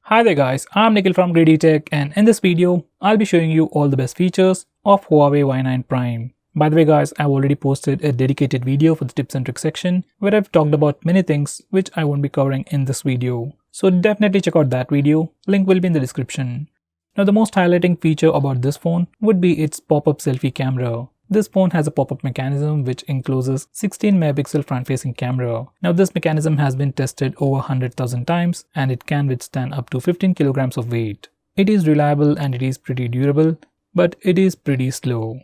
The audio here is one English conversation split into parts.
Hi there guys, I'm Nikhil from GreedyTech, and in this video, I'll be showing you all the best features of Huawei Y9 Prime. By the way guys, I've already posted a dedicated video for the tips and tricks section where I've talked about many things which I won't be covering in this video. So definitely check out that video, link will be in the description. Now the most highlighting feature about this phone would be its pop-up selfie camera. This phone has a pop-up mechanism which encloses 16 megapixel front-facing camera. Now this mechanism has been tested over 100,000 times and it can withstand up to 15 kilograms of weight. It is reliable and it is pretty durable, but it is pretty slow.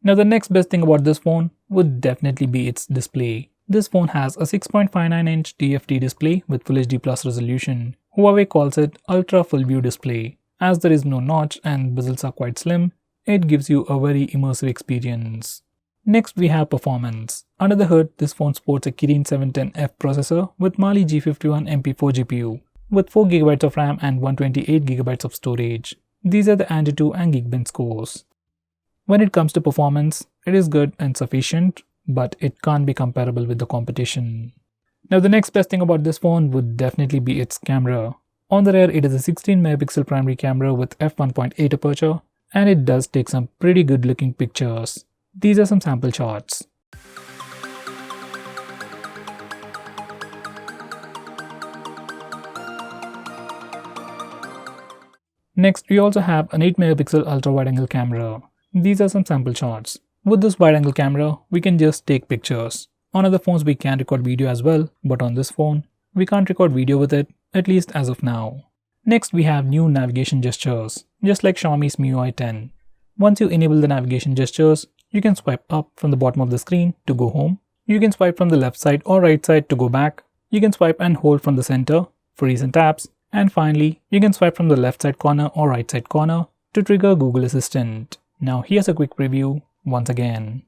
Now the next best thing about this phone would definitely be its display. This phone has a 6.59-inch TFT display with Full HD Plus resolution. Huawei calls it Ultra Full View display. As there is no notch and bezels are quite slim, it gives you a very immersive experience. Next we have performance. Under the hood, this phone sports a Kirin 710F processor with Mali G51 MP4 GPU with 4GB of RAM and 128GB of storage. These are the Antutu and Geekbench scores. When it comes to performance, it is good and sufficient, but it can't be comparable with the competition. Now the next best thing about this phone would definitely be its camera. On the rear, it is a 16 megapixel primary camera with f1.8 aperture, and it does take some pretty good looking pictures. These are some sample shots. Next, we also have an 8 megapixel ultra wide angle camera. These are some sample shots. With this wide angle camera, we can just take pictures. On other phones we can record video as well, but on this phone, we can't record video with it, at least as of now. Next we have new navigation gestures, just like Xiaomi's MIUI 10. Once you enable the navigation gestures, you can swipe up from the bottom of the screen to go home. You can swipe from the left side or right side to go back. You can swipe and hold from the center for recent apps. And finally, you can swipe from the left side corner or right side corner to trigger Google Assistant. Now here's a quick preview once again.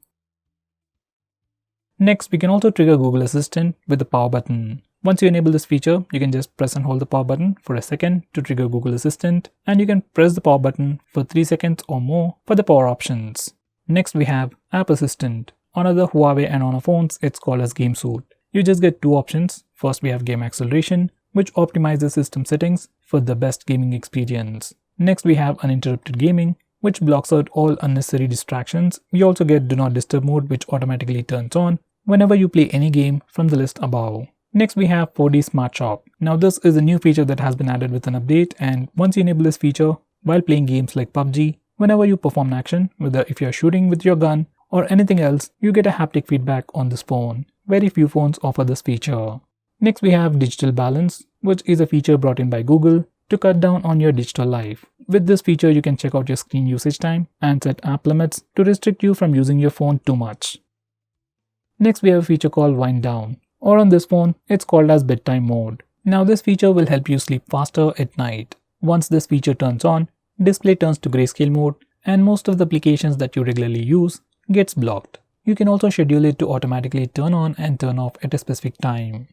Next, we can also trigger Google Assistant with the power button. Once you enable this feature, you can just press and hold the power button for a second to trigger Google Assistant, and you can press the power button for 3 seconds or more for the power options. Next we have App Assistant. On other Huawei and Honor phones, it's called as Game Suite. You just get two options. First we have Game Acceleration, which optimizes system settings for the best gaming experience. Next we have Uninterrupted Gaming, which blocks out all unnecessary distractions. We also get Do Not Disturb mode, which automatically turns on whenever you play any game from the list above. Next we have 4D Smart Shop. Now this is a new feature that has been added with an update, and once you enable this feature while playing games like PUBG, whenever you perform an action, whether if you are shooting with your gun or anything else, you get a haptic feedback on this phone. Very few phones offer this feature. Next we have Digital Balance, which is a feature brought in by Google to cut down on your digital life. With this feature you can check out your screen usage time and set app limits to restrict you from using your phone too much. Next we have a feature called Wind Down, or on this phone, it's called as bedtime mode. Now this feature will help you sleep faster at night. Once this feature turns on, display turns to grayscale mode and most of the applications that you regularly use gets blocked. You can also schedule it to automatically turn on and turn off at a specific time.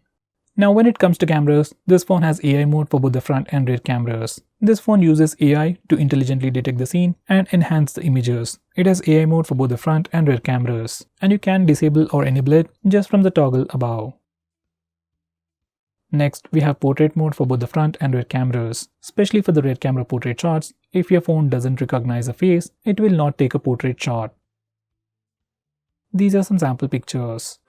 Now when it comes to cameras, this phone has AI mode for both the front and rear cameras. This phone uses AI to intelligently detect the scene and enhance the images. It has AI mode for both the front and rear cameras, and you can disable or enable it just from the toggle above. Next, we have portrait mode for both the front and rear cameras. Especially for the rear camera portrait shots, if your phone doesn't recognize a face, it will not take a portrait shot. These are some sample pictures.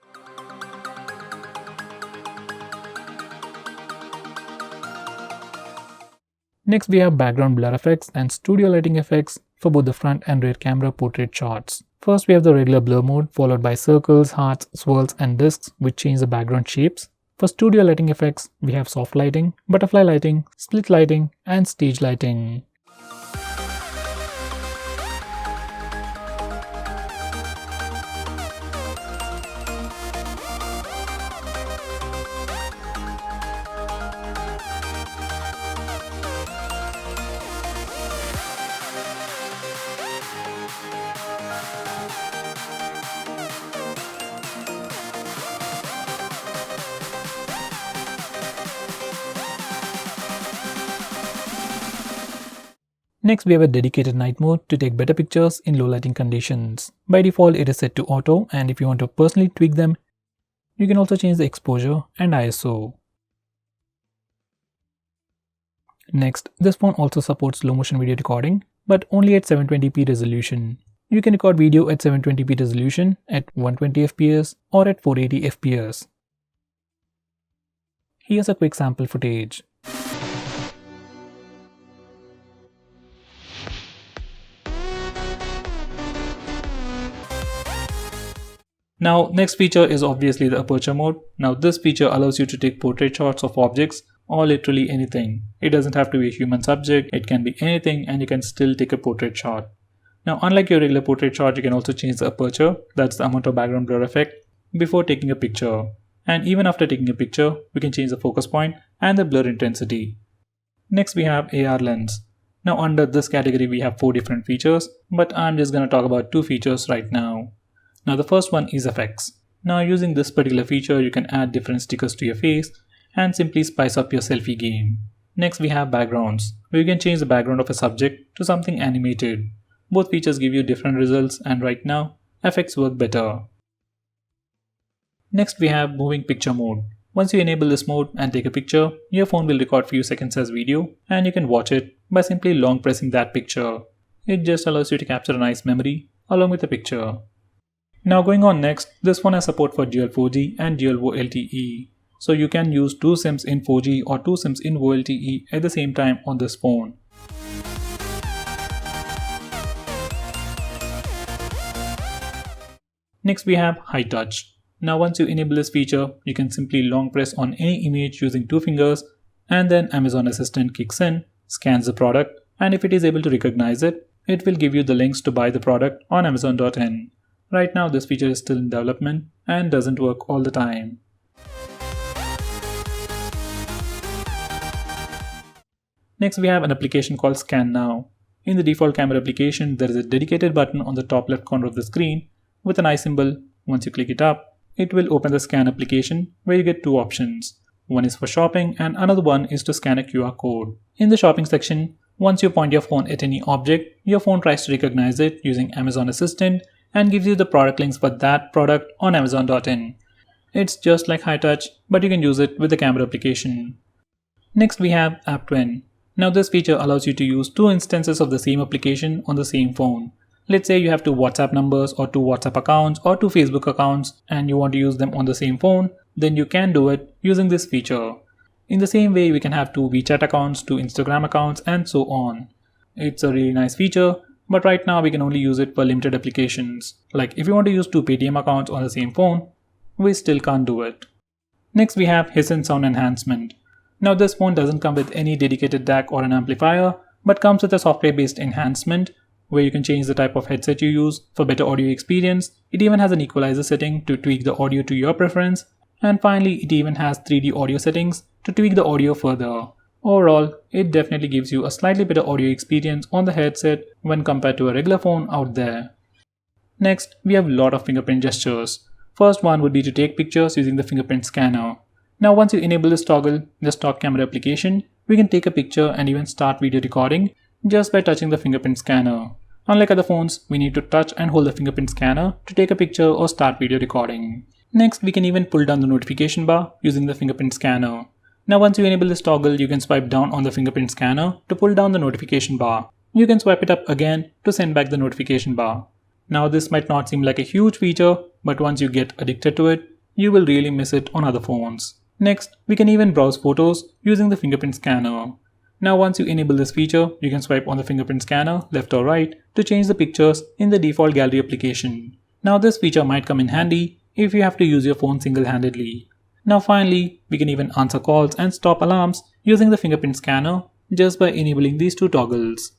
Next, we have background blur effects and studio lighting effects for both the front and rear camera portrait shots. First, we have the regular blur mode followed by circles, hearts, swirls and disks which change the background shapes. For studio lighting effects, we have soft lighting, butterfly lighting, split lighting, and stage lighting. Next, we have a dedicated night mode to take better pictures in low lighting conditions. By default, it is set to auto, and if you want to personally tweak them, you can also change the exposure and ISO. Next, this phone also supports slow motion video recording, but only at 720p resolution. You can record video at 720p resolution at 120fps or at 480fps. Here's a quick sample footage. Now, next feature is obviously the aperture mode. Now, this feature allows you to take portrait shots of objects or literally anything. It doesn't have to be a human subject, it can be anything, and you can still take a portrait shot. Now, unlike your regular portrait shot, you can also change the aperture, that's the amount of background blur effect, before taking a picture. And even after taking a picture, we can change the focus point and the blur intensity. Next, we have AR lens. Now, under this category, we have 4 different features, but I'm just going to talk about 2 features right now. Now, the first one is effects. Now, using this particular feature, you can add different stickers to your face and simply spice up your selfie game. Next, we have backgrounds, where you can change the background of a subject to something animated. Both features give you different results, and right now, effects work better. Next, we have moving picture mode. Once you enable this mode and take a picture, your phone will record few seconds as video, and you can watch it by simply long pressing that picture. It just allows you to capture a nice memory along with the picture. Now going on next, this phone has support for dual 4G and dual VoLTE. So you can use 2 SIMs in 4G or 2 SIMs in VoLTE at the same time on this phone. Next we have HiTouch. Now once you enable this feature, you can simply long press on any image using 2 fingers, and then Amazon Assistant kicks in, scans the product, and if it is able to recognize it, it will give you the links to buy the product on Amazon.in. Right now this feature is still in development and doesn't work all the time. Next we have an application called Scan Now. In the default camera application, there is a dedicated button on the top left corner of the screen with an eye symbol. Once you click it up, it will open the scan application where you get 2 options. One is for shopping and another one is to scan a QR code. In the shopping section, once you point your phone at any object, your phone tries to recognize it using Amazon Assistant and gives you the product links for that product on Amazon.in. It's just like HiTouch, but you can use it with the camera application. Next we have App Twin. Now this feature allows you to use 2 instances of the same application on the same phone. Let's say you have 2 WhatsApp numbers or 2 WhatsApp accounts or 2 Facebook accounts and you want to use them on the same phone, then you can do it using this feature. In the same way, we can have 2 WeChat accounts, 2 Instagram accounts, and so on. It's a really nice feature, but right now we can only use it for limited applications. Like if you want to use 2 Paytm accounts on the same phone, we still can't do it. Next we have Hiss and Sound Enhancement. Now this phone doesn't come with any dedicated DAC or an amplifier, but comes with a software-based enhancement where you can change the type of headset you use for better audio experience. It even has an equalizer setting to tweak the audio to your preference. And finally, it even has 3D audio settings to tweak the audio further. Overall, it definitely gives you a slightly better audio experience on the headset when compared to a regular phone out there. Next, we have a lot of fingerprint gestures. First one would be to take pictures using the fingerprint scanner. Now once you enable this toggle in the stock camera application, we can take a picture and even start video recording just by touching the fingerprint scanner. Unlike other phones, we need to touch and hold the fingerprint scanner to take a picture or start video recording. Next, we can even pull down the notification bar using the fingerprint scanner. Now once you enable this toggle, you can swipe down on the fingerprint scanner to pull down the notification bar. You can swipe it up again to send back the notification bar. Now this might not seem like a huge feature, but once you get addicted to it, you will really miss it on other phones. Next, we can even browse photos using the fingerprint scanner. Now once you enable this feature, you can swipe on the fingerprint scanner left or right to change the pictures in the default gallery application. Now this feature might come in handy if you have to use your phone single-handedly. Now finally, we can even answer calls and stop alarms using the fingerprint scanner just by enabling these 2 toggles.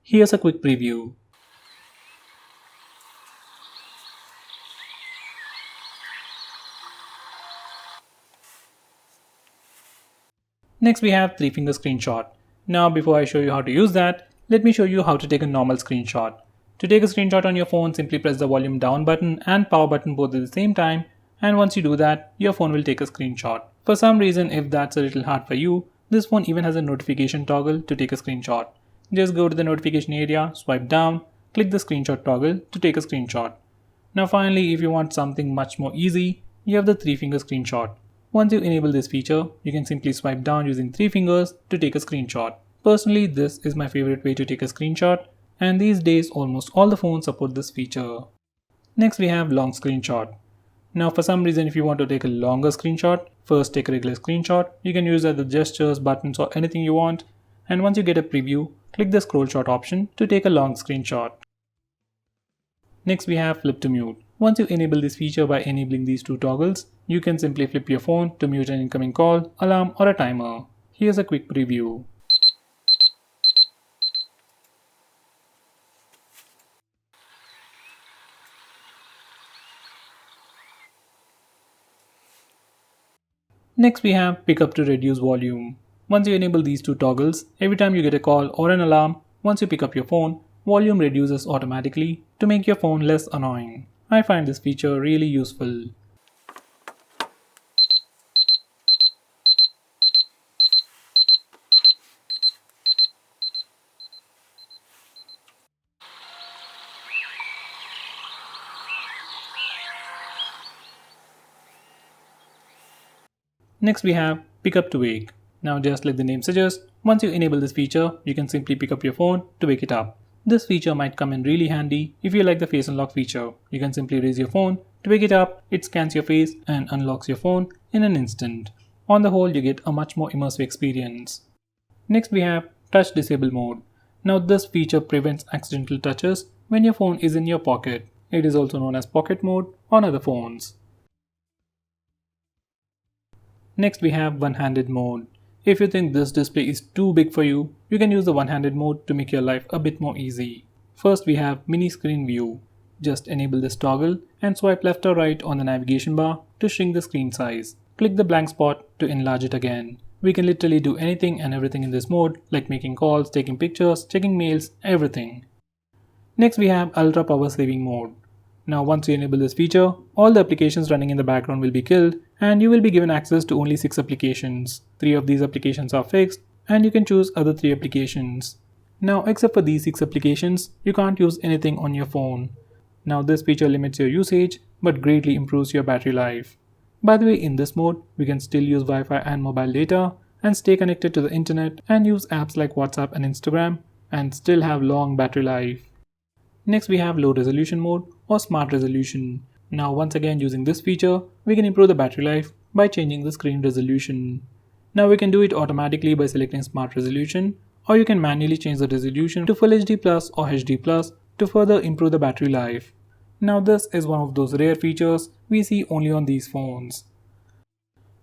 Here's a quick preview. Next we have 3-finger screenshot. Now before I show you how to use that, let me show you how to take a normal screenshot. To take a screenshot on your phone, simply press the volume down button and power button both at the same time, and once you do that, your phone will take a screenshot. For some reason, if that's a little hard for you, this phone even has a notification toggle to take a screenshot. Just go to the notification area, swipe down, click the screenshot toggle to take a screenshot. Now finally, if you want something much more easy, you have the 3-finger screenshot. Once you enable this feature, you can simply swipe down using 3 fingers to take a screenshot. Personally, this is my favorite way to take a screenshot, and these days almost all the phones support this feature. Next we have long screenshot. Now for some reason if you want to take a longer screenshot, first take a regular screenshot. You can use either gestures, buttons or anything you want, and once you get a preview, click the scroll shot option to take a long screenshot. Next we have flip to mute. Once you enable this feature by enabling these two toggles, you can simply flip your phone to mute an incoming call, alarm or a timer. Here's a quick preview. Next we have pick up to reduce volume. Once you enable these two toggles, every time you get a call or an alarm, once you pick up your phone, volume reduces automatically to make your phone less annoying. I find this feature really useful. Next we have pick up to wake. Now just like the name suggests, once you enable this feature, you can simply pick up your phone to wake it up. This feature might come in really handy if you like the face unlock feature. You can simply raise your phone to wake it up, it scans your face and unlocks your phone in an instant. On the whole, you get a much more immersive experience. Next we have touch disable mode. Now this feature prevents accidental touches when your phone is in your pocket. It is also known as pocket mode on other phones. Next we have one-handed mode. If you think this display is too big for you, you can use the one-handed mode to make your life a bit more easy. First we have mini screen view. Just enable this toggle and swipe left or right on the navigation bar to shrink the screen size. Click the blank spot to enlarge it again. We can literally do anything and everything in this mode, like making calls, taking pictures, checking mails, everything. Next we have ultra power saving mode. Now once you enable this feature, all the applications running in the background will be killed and you will be given access to only 6 applications. 3 of these applications are fixed and you can choose other 3 applications. Now except for these 6 applications, you can't use anything on your phone. Now this feature limits your usage but greatly improves your battery life. By the way, in this mode, we can still use Wi-Fi and mobile data and stay connected to the internet and use apps like WhatsApp and Instagram and still have long battery life. Next we have low resolution mode or smart resolution. Now once again using this feature, we can improve the battery life by changing the screen resolution. Now we can do it automatically by selecting smart resolution, or you can manually change the resolution to Full HD Plus or HD Plus to further improve the battery life. Now this is one of those rare features we see only on these phones.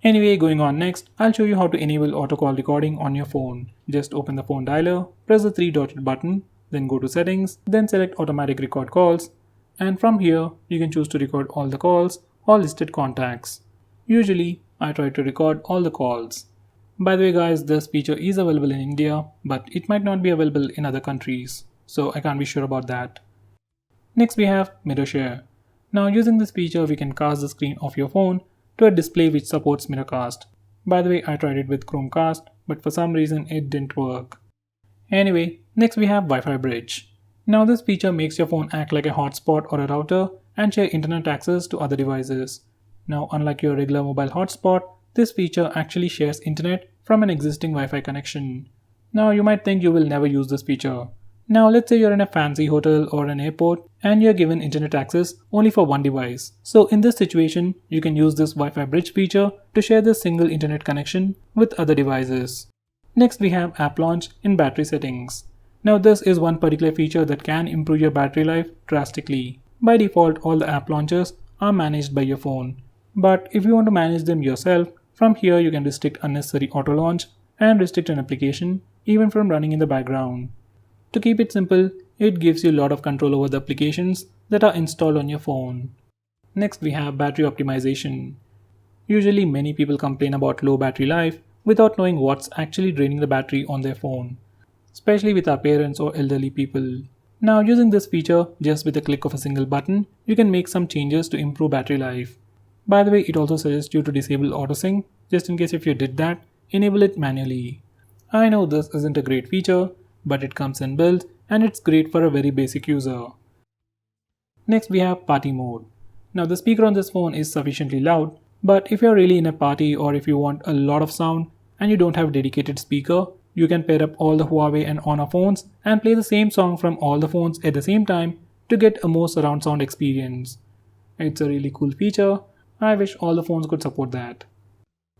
Anyway, going on next, I'll show you how to enable auto call recording on your phone. Just open the phone dialer, press the 3-dotted button, then go to settings, then select automatic record calls, and from here you can choose to record all the calls or listed contacts. Usually I try to record all the calls. By the way guys, this feature is available in India, but it might not be available in other countries, so I can't be sure about that. Next we have mirror share. Now using this feature we can cast the screen of your phone to a display which supports mirrorcast. By the way, I tried it with Chromecast, but for some reason it didn't work. Anyway, next we have Wi-Fi bridge. Now this feature makes your phone act like a hotspot or a router and share internet access to other devices. Now unlike your regular mobile hotspot, this feature actually shares internet from an existing Wi-Fi connection. Now you might think you will never use this feature. Now let's say you're in a fancy hotel or an airport and you're given internet access only for one device. So in this situation, you can use this Wi-Fi bridge feature to share this single internet connection with other devices. Next we have app launch in battery settings. Now this is one particular feature that can improve your battery life drastically. By default, all the app launchers are managed by your phone. But if you want to manage them yourself, from here you can restrict unnecessary auto launch and restrict an application even from running in the background. To keep it simple, it gives you a lot of control over the applications that are installed on your phone. Next we have battery optimization. Usually many people complain about low battery life without knowing what's actually draining the battery on their phone, especially with our parents or elderly people. Now using this feature, just with a click of a single button, you can make some changes to improve battery life. By the way, it also suggests you to disable autosync, just in case if you did that, enable it manually. I know this isn't a great feature, but it comes inbuilt and it's great for a very basic user. Next we have party mode. Now the speaker on this phone is sufficiently loud, but if you're really in a party or if you want a lot of sound and you don't have a dedicated speaker, you can pair up all the Huawei and Honor phones and play the same song from all the phones at the same time to get a more surround sound experience. It's a really cool feature. I wish all the phones could support that.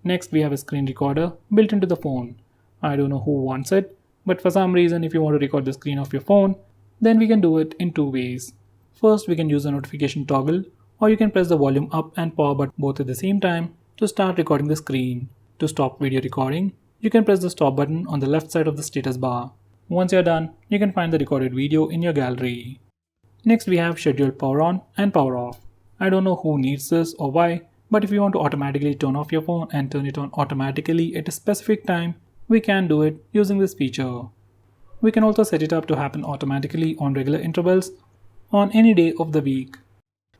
Next, we have a screen recorder built into the phone. I don't know who wants it, but for some reason if you want to record the screen of your phone, then we can do it in two ways. First, we can use the notification toggle, or you can press the volume up and power button both at the same time to start recording the screen. To stop video recording, you can press the stop button on the left side of the status bar. Once you're done, you can find the recorded video in your gallery. Next, we have scheduled power on and power off. I don't know who needs this or why, but if you want to automatically turn off your phone and turn it on automatically at a specific time, we can do it using this feature. We can also set it up to happen automatically on regular intervals on any day of the week.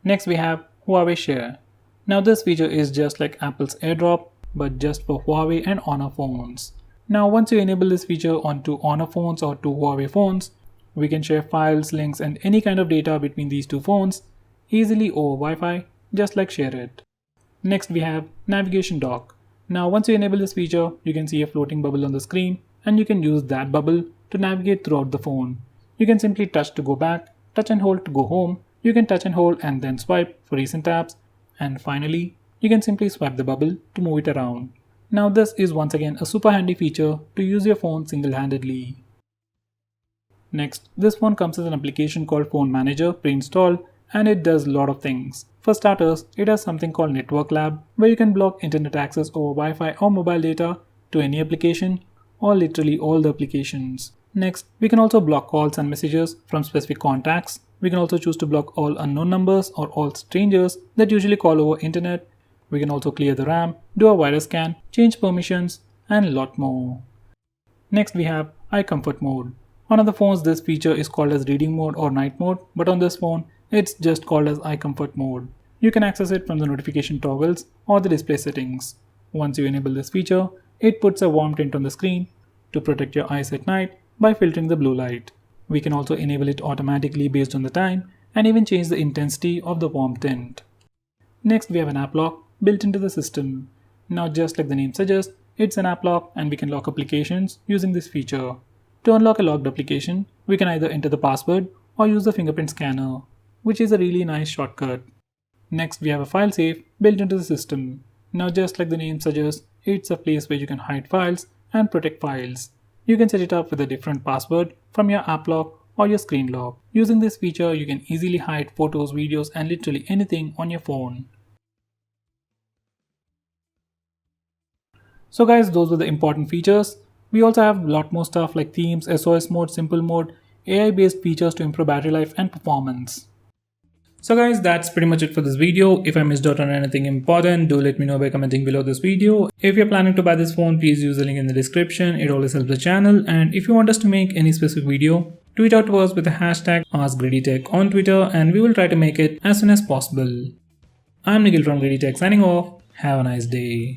Next, we have Huawei Share. Now this feature is just like Apple's AirDrop, but just for Huawei and Honor phones. Now once you enable this feature on two Honor phones or two Huawei phones, we can share files, links and any kind of data between these two phones easily over Wi-Fi, just like Share It. Next, we have Navigation Dock. Now once you enable this feature, you can see a floating bubble on the screen and you can use that bubble to navigate throughout the phone. You can simply touch to go back, touch and hold to go home, you can touch and hold and then swipe for recent tabs, and finally, you can simply swipe the bubble to move it around. Now this is once again a super handy feature to use your phone single-handedly. Next, this phone comes with an application called Phone Manager pre-installed, and it does a lot of things. For starters, it has something called Network Lab, where you can block internet access over Wi-Fi or mobile data to any application or literally all the applications. Next, we can also block calls and messages from specific contacts. We can also choose to block all unknown numbers or all strangers that usually call over internet. We can also clear the RAM, do a virus scan, change permissions, and a lot more. Next, we have Eye Comfort Mode. On other phones, this feature is called as Reading Mode or Night Mode, but on this phone, it's just called as Eye Comfort Mode. You can access it from the notification toggles or the display settings. Once you enable this feature, it puts a warm tint on the screen to protect your eyes at night by filtering the blue light. We can also enable it automatically based on the time and even change the intensity of the warm tint. Next, we have an app lock built into the system. Now just like the name suggests, it's an app lock and we can lock applications using this feature. To unlock a locked application, we can either enter the password or use the fingerprint scanner, which is a really nice shortcut. Next, we have a file safe built into the system. Now just like the name suggests, it's a place where you can hide files and protect files. You can set it up with a different password from your app lock or your screen lock. Using this feature, you can easily hide photos, videos and literally anything on your phone. So guys, those were the important features. We also have a lot more stuff like themes, SOS mode, simple mode, AI based features to improve battery life and performance. So guys, that's pretty much it for this video. If I missed out on anything important, do let me know by commenting below this video. If you're planning to buy this phone, please use the link in the description. It always helps the channel. And if you want us to make any specific video, tweet out to us with the hashtag AskGreedyTech on Twitter and we will try to make it as soon as possible. I'm Nikhil from GreedyTech signing off. Have a nice day.